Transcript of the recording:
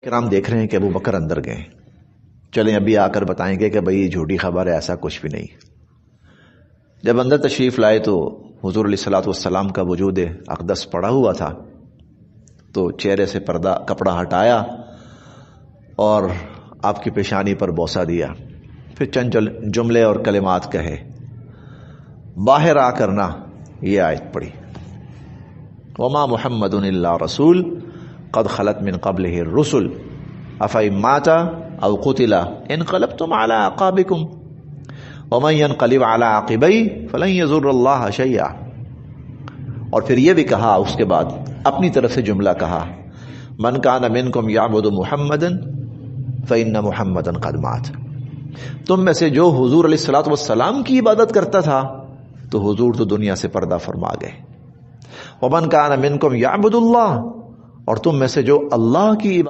हम देख रहे हैं कि अबू बकर अंदर गए। चलें अभी आकर बताएंगे कि भाई झूठी खबर है, ऐसा कुछ भी नहीं। जब अंदर तशरीफ लाए तो हुजूर अलैहिस्सलातु वस्सलाम का वजूद अक़दस पड़ा हुआ था, तो चेहरे से पर्दा कपड़ा हटाया और आपकी पेशानी पर बोसा दिया, फिर चंद जुमले और कलिमात कहे। बाहर आकर ना ये आयत पढ़ी, वमा मुहम्मदुन इल्ला रसूल क़द खलत मिन क़ब्लिहि रुसुल अफ़इन माता औ क़ुतिला इनक़लबतुम अला अक़ाबिकुम वमन यनक़लिब अला अक़िबैहि फ़लन यज़ुर्रल्लाह शैआ। और फिर ये भी कहा, उसके बाद अपनी तरफ से जुमला कहा, मन कान मिनकुम याबुदु मुहम्मदन फ़इन्न मुहम्मदन क़द मात। तुम में से जो हुजूर अलैहिस्सलातु वस्सलाम की इबादत करता था तो हुजूर तो दुनिया से पर्दा फरमा गए। वमन कान मिनकुम याबुदुल्लाह, और तुम में से जो अल्लाह की